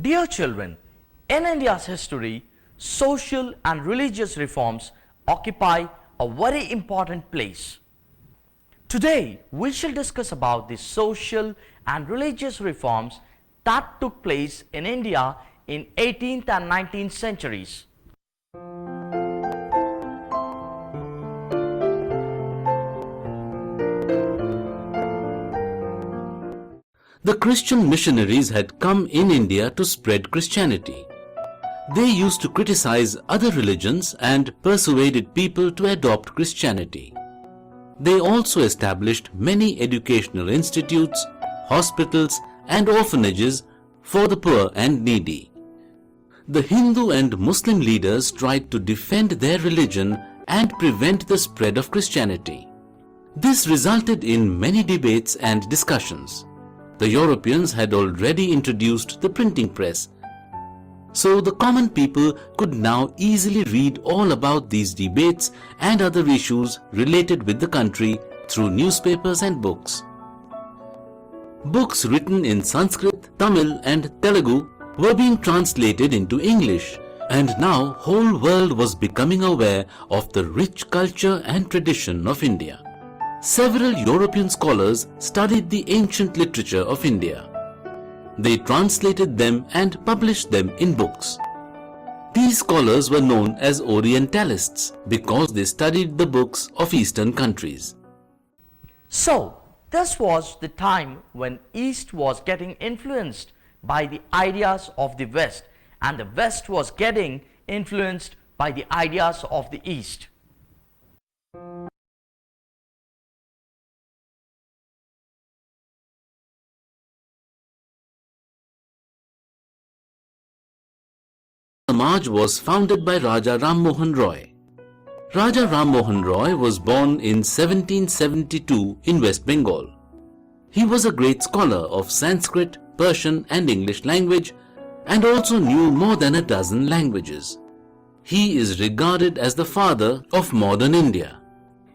Dear children, in India's history, social and religious reforms occupy a very important place. Today, we shall discuss about the social and religious reforms that took place in India in 18th and 19th centuries. The Christian missionaries had come in India to spread Christianity. They used to criticize other religions and persuaded people to adopt Christianity. They also established many educational institutes, hospitals, and orphanages for the poor and needy. The Hindu and Muslim leaders tried to defend their religion and prevent the spread of Christianity. This resulted in many debates and discussions. The Europeans had already introduced the printing press, so the common people could now easily read all about these debates and other issues related with the country through newspapers and books. Books written in Sanskrit, Tamil and Telugu were being translated into English, and now whole world was becoming aware of the rich culture and tradition of India. Several European scholars studied the ancient literature of India. They translated them and published them in books. These scholars were known as Orientalists because they studied the books of Eastern countries. So, this was the time when East was getting influenced by the ideas of the West, and the West was getting influenced by the ideas of the East. Samaj was founded by Raja Ram Mohan Roy. Raja Ram Mohan Roy was born in 1772 in West Bengal. He was a great scholar of Sanskrit, Persian and English language and also knew more than a dozen languages. He is regarded as the father of modern India.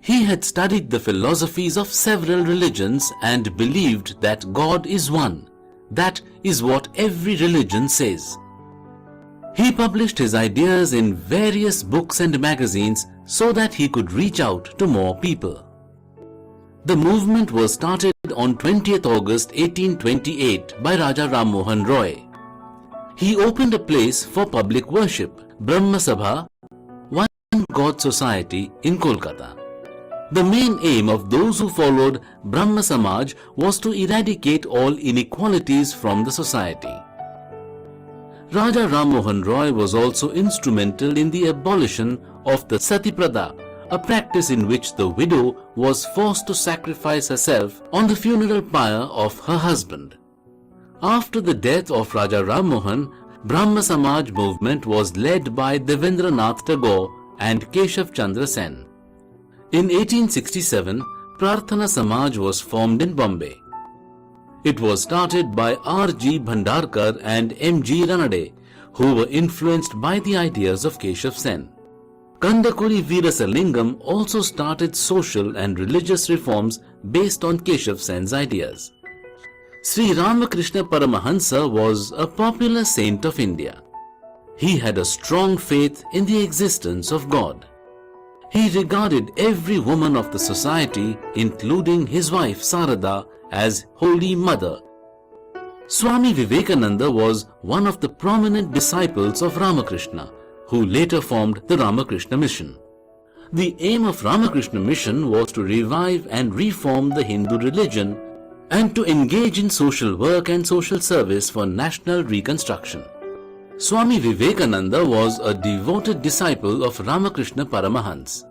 He had studied the philosophies of several religions and believed that God is one. That is what every religion says. He published his ideas in various books and magazines so that he could reach out to more people. The movement was started on 20th August 1828 by Raja Ram Mohan Roy. He opened a place for public worship, Brahma Sabha, One God Society in Kolkata. The main aim of those who followed Brahma Samaj was to eradicate all inequalities from the society. Raja Ram Mohan Roy was also instrumental in the abolition of the Sati Pratha, a practice in which the widow was forced to sacrifice herself on the funeral pyre of her husband. After the death of Raja Ram Mohan, Brahma Samaj movement was led by Devendranath Tagore and Keshav Chandra Sen. In 1867, Prarthana Samaj was formed in Bombay. It was started by R.G. Bhandarkar and M.G. Ranade, who were influenced by the ideas of Keshav Sen. Kandakuri Veerasalingam also started social and religious reforms based on Keshav Sen's ideas. Sri Ramakrishna Paramahansa was a popular saint of India. He had a strong faith in the existence of God. He regarded every woman of the society, including his wife Sarada, as Holy Mother. Swami Vivekananda was one of the prominent disciples of Ramakrishna, who later formed the Ramakrishna Mission. The aim of Ramakrishna Mission was to revive and reform the Hindu religion and to engage in social work and social service for national reconstruction. Swami Vivekananda was a devoted disciple of Ramakrishna Paramahans.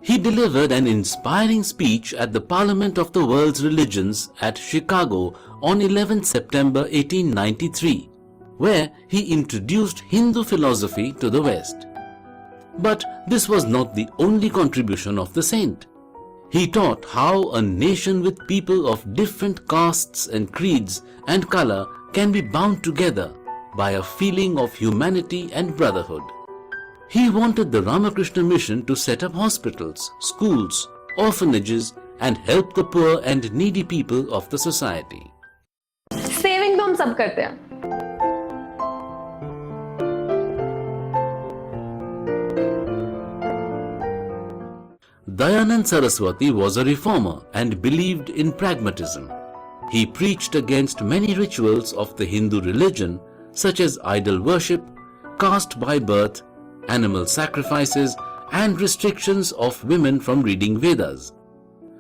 He delivered an inspiring speech at the Parliament of the World's Religions at Chicago on 11 September 1893, where he introduced Hindu philosophy to the West. But this was not the only contribution of the saint. He taught how a nation with people of different castes and creeds and color can be bound together by a feeling of humanity and brotherhood. He wanted the Ramakrishna Mission to set up hospitals, schools, orphanages and help the poor and needy people of the society. Saving तो हम सब करते हैं, Dayanand Saraswati was a reformer and believed in pragmatism. He preached against many rituals of the Hindu religion such as idol worship, caste by birth, animal sacrifices, and restrictions of women from reading Vedas.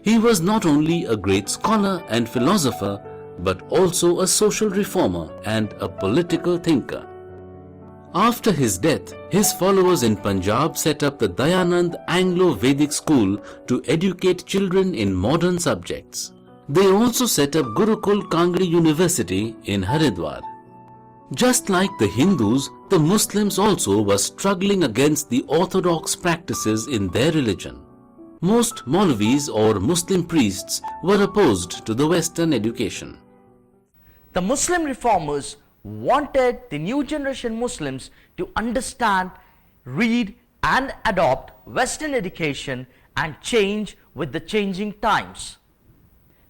He was not only a great scholar and philosopher, but also a social reformer and a political thinker. After his death, his followers in Punjab set up the Dayanand Anglo-Vedic School to educate children in modern subjects. They also set up Gurukul Kangri University in Haridwar. Just like the Hindus, the Muslims also were struggling against the orthodox practices in their religion. Most Maulvis or Muslim priests were opposed to the Western education. The Muslim reformers wanted the new generation Muslims to understand, read and adopt Western education and change with the changing times.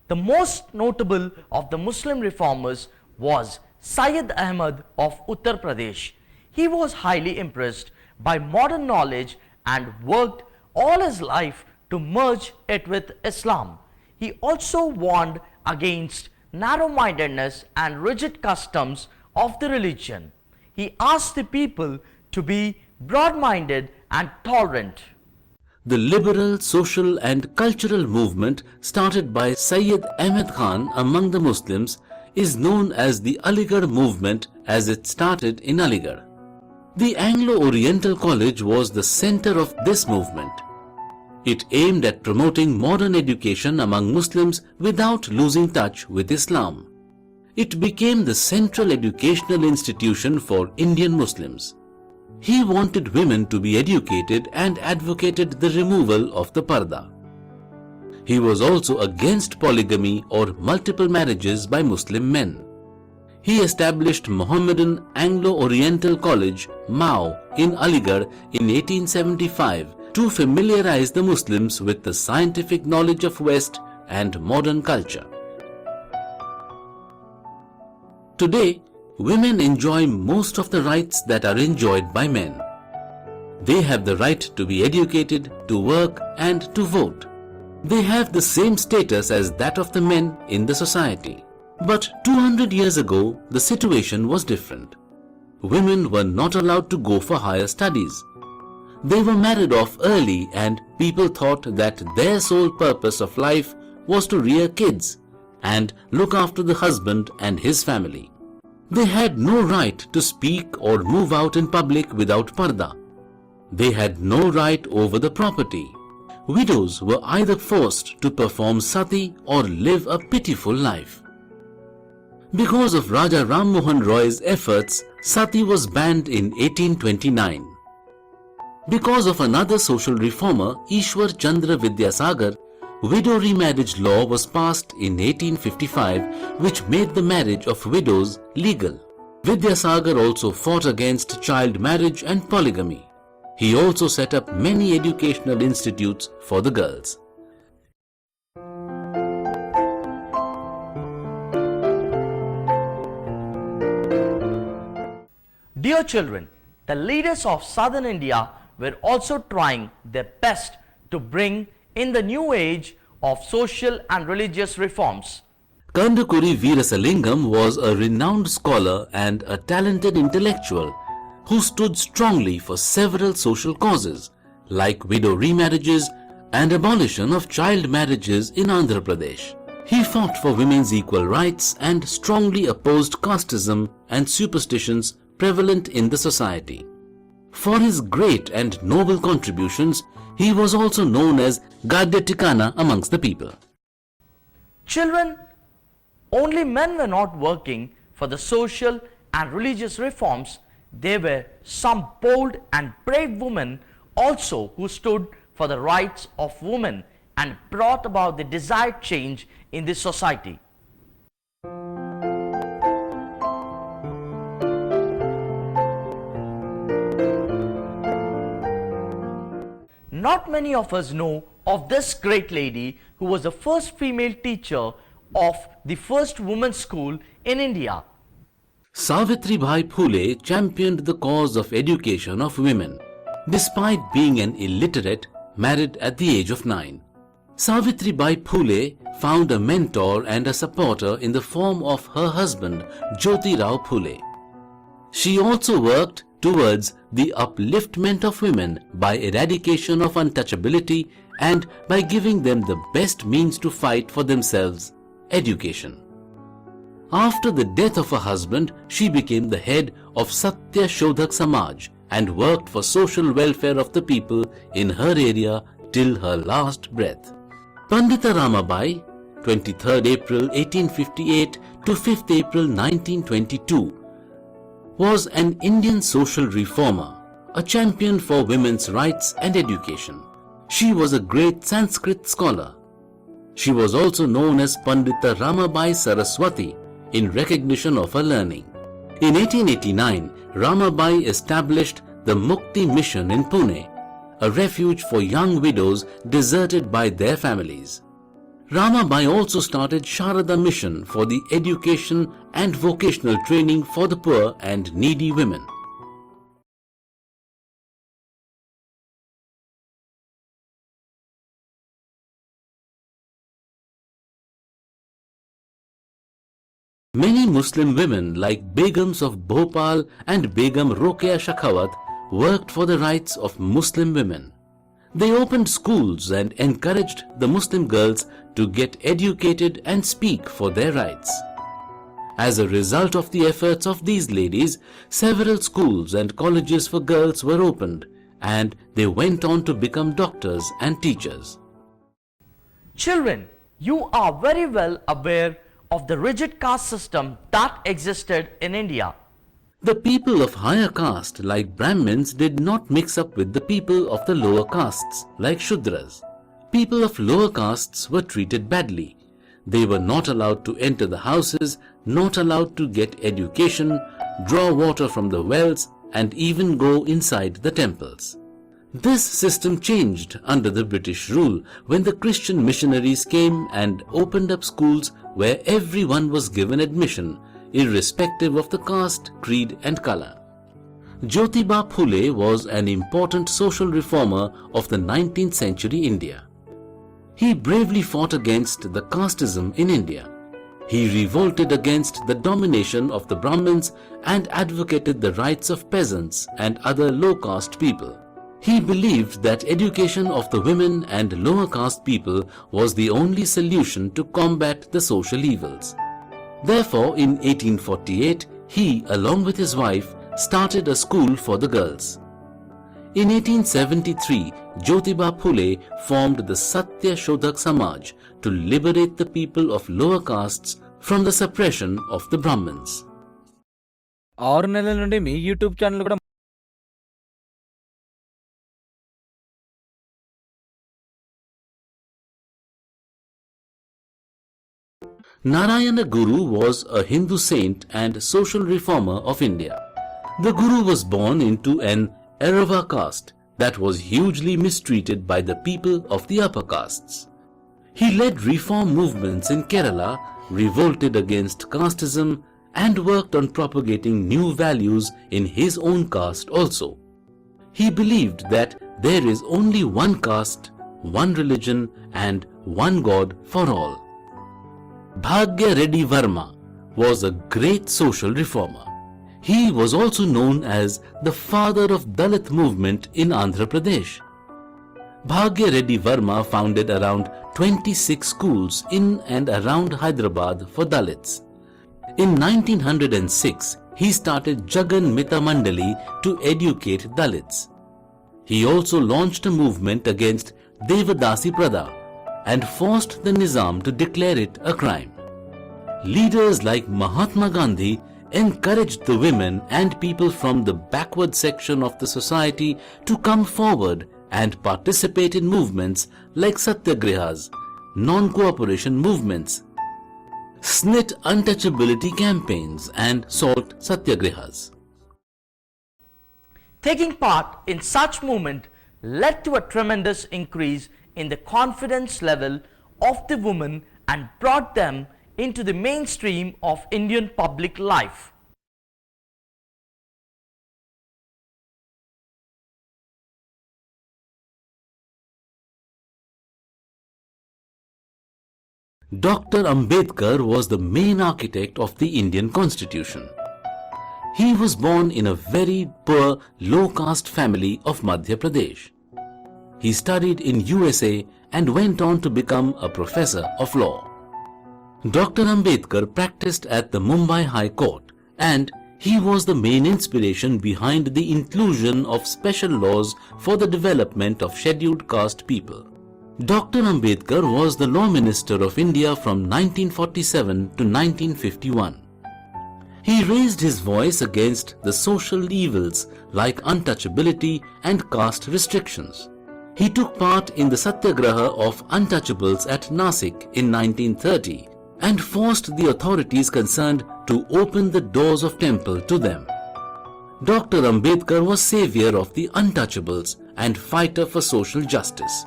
The most notable of the Muslim reformers was Syed Ahmad of Uttar Pradesh. He was highly impressed by modern knowledge and worked all his life to merge it with Islam. He also warned against narrow-mindedness and rigid customs of the religion. He asked the people to be broad-minded and tolerant. The liberal, social and cultural movement started by Syed Ahmed Khan among the Muslims is known as the Aligarh movement as it started in Aligarh. The Anglo-Oriental College was the center of this movement. It aimed at promoting modern education among Muslims without losing touch with Islam. It became the central educational institution for Indian Muslims. He wanted women to be educated and advocated the removal of the parda. He was also against polygamy or multiple marriages by Muslim men. He established Mohammedan Anglo-Oriental College, MAO, in Aligarh in 1875 to familiarize the Muslims with the scientific knowledge of West and modern culture. Today, women enjoy most of the rights that are enjoyed by men. They have the right to be educated, to work and to vote. They have the same status as that of the men in the society. But 200 years ago, the situation was different. Women were not allowed to go for higher studies. They were married off early and people thought that their sole purpose of life was to rear kids and look after the husband and his family. They had no right to speak or move out in public without parda. They had no right over the property. Widows were either forced to perform sati or live a pitiful life. Because of Raja Ram Mohan Roy's efforts, sati was banned in 1829. Because of another social reformer, Ishwar Chandra Vidyasagar, widow remarriage law was passed in 1855, which made the marriage of widows legal. Vidyasagar also fought against child marriage and polygamy. He also set up many educational institutes for the girls. Dear children, the leaders of southern India were also trying their best to bring in the new age of social and religious reforms. Kandukuri Veerasalingam was a renowned scholar and a talented intellectual who stood strongly for several social causes like widow remarriages and abolition of child marriages in Andhra Pradesh. He fought for women's equal rights and strongly opposed casteism and superstitions prevalent in the society. For his great and noble contributions, he was also known as Gadya Tikana amongst the people. Children, only men were not working for the social and religious reforms. There were some bold and brave women also who stood for the rights of women and brought about the desired change in the society. Not many of us know of this great lady who was the first female teacher of the first women's school in India. Savitribai Phule championed the cause of education of women. Despite being an illiterate, married at the age of 9. Savitribai Phule found a mentor and a supporter in the form of her husband Jyotirao Phule. She also worked towards the upliftment of women by eradication of untouchability and by giving them the best means to fight for themselves, education. After the death of her husband, she became the head of Satya Shodhak Samaj and worked for social welfare of the people in her area till her last breath. Pandita Ramabai, 23rd April 1858 to 5th April 1922, was an Indian social reformer, a champion for women's rights and education. She was a great Sanskrit scholar. She was also known as Pandita Ramabai Saraswati in recognition of her learning. In 1889, Ramabai established the Mukti Mission in Pune, a refuge for young widows deserted by their families. Ramabai also started Sharada Mission for the education and vocational training for the poor and needy women. Many Muslim women like Begums of Bhopal and Begum Rokeya Shakhawat worked for the rights of Muslim women. They opened schools and encouraged the Muslim girls to get educated and speak for their rights. As a result of the efforts of these ladies, several schools and colleges for girls were opened and they went on to become doctors and teachers. Children, you are very well aware of the rigid caste system that existed in India. The people of higher caste like Brahmins did not mix up with the people of the lower castes like Shudras. People of lower castes were treated badly. They were not allowed to enter the houses, not allowed to get education, draw water from the wells and even go inside the temples. This system changed under the British rule when the Christian missionaries came and opened up schools where everyone was given admission, irrespective of the caste, creed and color. Jyotiba Phule was an important social reformer of the 19th century India. He bravely fought against the casteism in India. He revolted against the domination of the Brahmins and advocated the rights of peasants and other low caste people. He believed that education of the women and lower caste people was the only solution to combat the social evils. Therefore, in 1848, he, along with his wife, started a school for the girls. In 1873, Jyotiba Phule formed the Satya Shodhak Samaj to liberate the people of lower castes from the suppression of the Brahmins. 6 నెలల నుండి మీ YouTube channel కూడా Narayana Guru was a Hindu saint and social reformer of India. The Guru was born into an Erava caste that was hugely mistreated by the people of the upper castes. He led reform movements in Kerala, revolted against casteism and worked on propagating new values in his own caste also. He believed that there is only one caste, one religion and one God for all. Bhagya Reddy Verma was a great social reformer. He was also known as the father of Dalit movement in Andhra Pradesh. Bhagya Reddy Verma founded around 26 schools in and around Hyderabad for Dalits. In 1906, he started Jagan Mita Mandali to educate Dalits. He also launched a movement against Devadasi Prada and forced the Nizam to declare it a crime. Leaders like Mahatma Gandhi encouraged the women and people from the backward section of the society to come forward and participate in movements like Satyagrihas, non-cooperation movements, snit untouchability campaigns and salt Satyagrihas. Taking part in such movement led to a tremendous increase in the confidence level of the women and brought them into the mainstream of Indian public life. Dr. Ambedkar was the main architect of the Indian Constitution. He was born in a very poor, low-caste family of Madhya Pradesh. He studied in USA and went on to become a professor of law. Dr. Ambedkar practiced at the Mumbai High Court, and he was the main inspiration behind the inclusion of special laws for the development of scheduled caste people. Dr. Ambedkar was the Law Minister of India from 1947 to 1951. He raised his voice against the social evils like untouchability and caste restrictions. He took part in the Satyagraha of untouchables at Nasik in 1930 and forced the authorities concerned to open the doors of temple to them. Dr. Ambedkar was savior of the untouchables and fighter for social justice.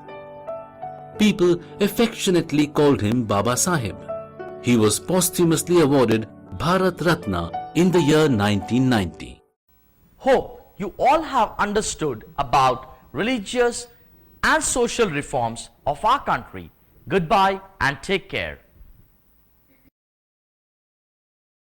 People affectionately called him Baba Sahib. He was posthumously awarded Bharat Ratna in the year 1990. Hope you all have understood about religious and social reforms of our country. Goodbye and take care.